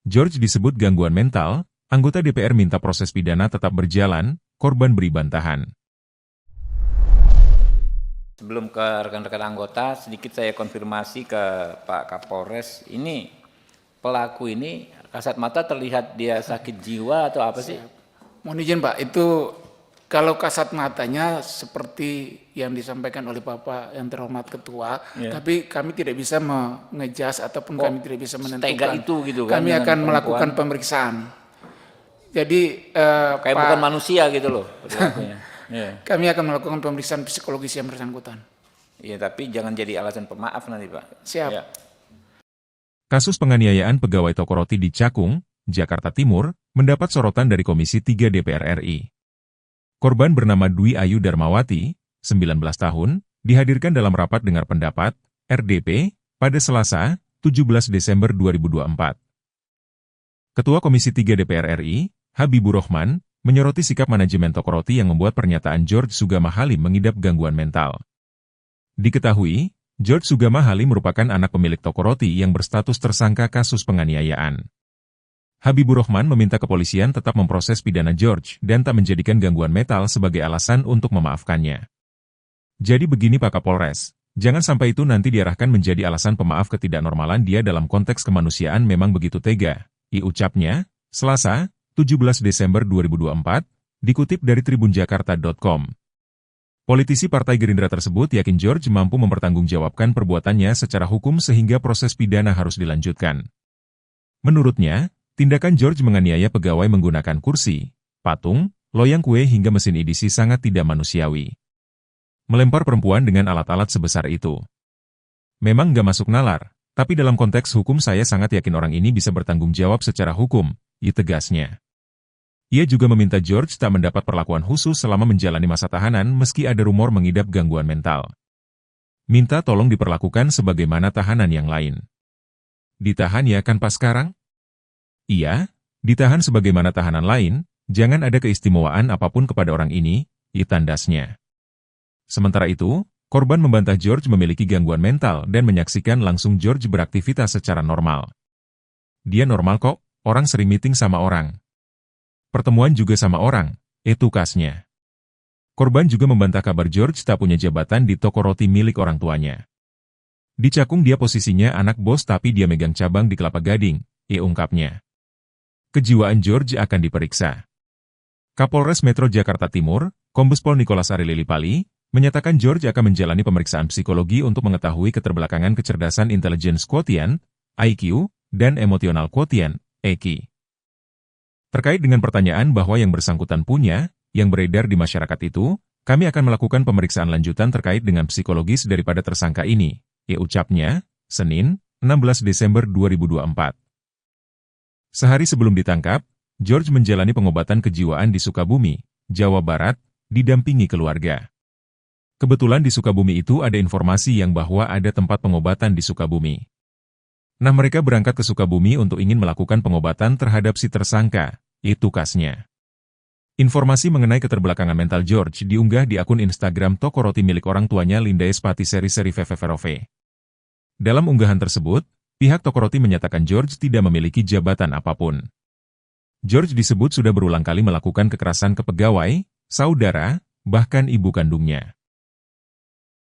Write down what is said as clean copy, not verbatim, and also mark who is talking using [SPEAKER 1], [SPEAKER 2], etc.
[SPEAKER 1] George disebut gangguan mental, anggota DPR minta proses pidana tetap berjalan, korban beri bantahan.
[SPEAKER 2] Sebelum ke rekan-rekan anggota, sedikit saya konfirmasi ke Pak Kapolres, ini pelaku ini kasat mata terlihat dia sakit jiwa atau apa sih?
[SPEAKER 3] Mohon izin Pak, itu kalau kasat matanya seperti yang disampaikan oleh Bapak yang terhormat Ketua, tapi kami tidak bisa mengejas ataupun kami tidak bisa menentukan.
[SPEAKER 2] Setega itu gitu kan?
[SPEAKER 3] Kami akan melakukan pemeriksaan. Jadi
[SPEAKER 2] kayak
[SPEAKER 3] Pak,
[SPEAKER 2] bukan manusia gitu loh.
[SPEAKER 3] kami akan melakukan pemeriksaan psikologis yang bersangkutan.
[SPEAKER 2] Iya, tapi jangan jadi alasan pemaaf nanti Pak.
[SPEAKER 3] Siap.
[SPEAKER 2] Ya.
[SPEAKER 1] Kasus penganiayaan pegawai toko roti di Cakung, Jakarta Timur, mendapat sorotan dari Komisi 3 DPR RI. Korban bernama Dwi Ayu Darmawati, 19 tahun, dihadirkan dalam rapat dengar pendapat, RDP, pada Selasa, 17 Desember 2024. Ketua Komisi 3 DPR RI, Habibur Rahman, menyoroti sikap manajemen toko roti yang membuat pernyataan George Sugama Halim mengidap gangguan mental. Diketahui, George Sugama Halim merupakan anak pemilik toko roti yang berstatus tersangka kasus penganiayaan. Habibur Rahman meminta kepolisian tetap memproses pidana George dan tak menjadikan gangguan mental sebagai alasan untuk memaafkannya. Jadi begini Pak Kapolres, jangan sampai itu nanti diarahkan menjadi alasan pemaaf ketidaknormalan dia dalam konteks kemanusiaan memang begitu tega, ucapnya, Selasa, 17 Desember 2024, dikutip dari tribunjakarta.com. Politisi Partai Gerindra tersebut yakin George mampu mempertanggungjawabkan perbuatannya secara hukum sehingga proses pidana harus dilanjutkan. Menurutnya, tindakan George menganiaya pegawai menggunakan kursi, patung, loyang kue hingga mesin edisi sangat tidak manusiawi. Melempar perempuan dengan alat-alat sebesar itu memang nggak masuk nalar, tapi dalam konteks hukum saya sangat yakin orang ini bisa bertanggung jawab secara hukum, tegasnya. Ia juga meminta George tak mendapat perlakuan khusus selama menjalani masa tahanan meski ada rumor mengidap gangguan mental. Minta tolong diperlakukan sebagaimana tahanan yang lain. Ditahan ya kan pas sekarang? Iya, ditahan sebagaimana tahanan lain, jangan ada keistimewaan apapun kepada orang ini, tandasnya. Sementara itu, korban membantah George memiliki gangguan mental dan menyaksikan langsung George beraktivitas secara normal. Dia normal kok, orang sering meeting sama orang. Pertemuan juga sama orang, tukasnya. Korban juga membantah kabar George tak punya jabatan di toko roti milik orang tuanya. Di Cakung dia posisinya anak bos tapi dia megang cabang di Kelapa Gading, ungkapnya. Kejiwaan George akan diperiksa. Kapolres Metro Jakarta Timur, Kombes Pol Nicholas Ari Lilipali, menyatakan George akan menjalani pemeriksaan psikologi untuk mengetahui keterbelakangan kecerdasan intelligence quotient, IQ, dan emotional quotient, EQ. Terkait dengan pertanyaan bahwa yang bersangkutan punya, yang beredar di masyarakat itu, kami akan melakukan pemeriksaan lanjutan terkait dengan psikologis daripada tersangka ini, ucapnya, Senin, 16 Desember 2024. Sehari sebelum ditangkap, George menjalani pengobatan kejiwaan di Sukabumi, Jawa Barat, didampingi keluarga. Kebetulan di Sukabumi itu ada informasi yang bahwa ada tempat pengobatan di Sukabumi. Nah mereka berangkat ke Sukabumi untuk ingin melakukan pengobatan terhadap si tersangka, tukasnya. Informasi mengenai keterbelakangan mental George diunggah di akun Instagram toko roti milik orang tuanya Lindaes Patisserie Veveverove. Dalam unggahan tersebut, pihak toko roti menyatakan George tidak memiliki jabatan apapun. George disebut sudah berulang kali melakukan kekerasan ke pegawai, saudara, bahkan ibu kandungnya.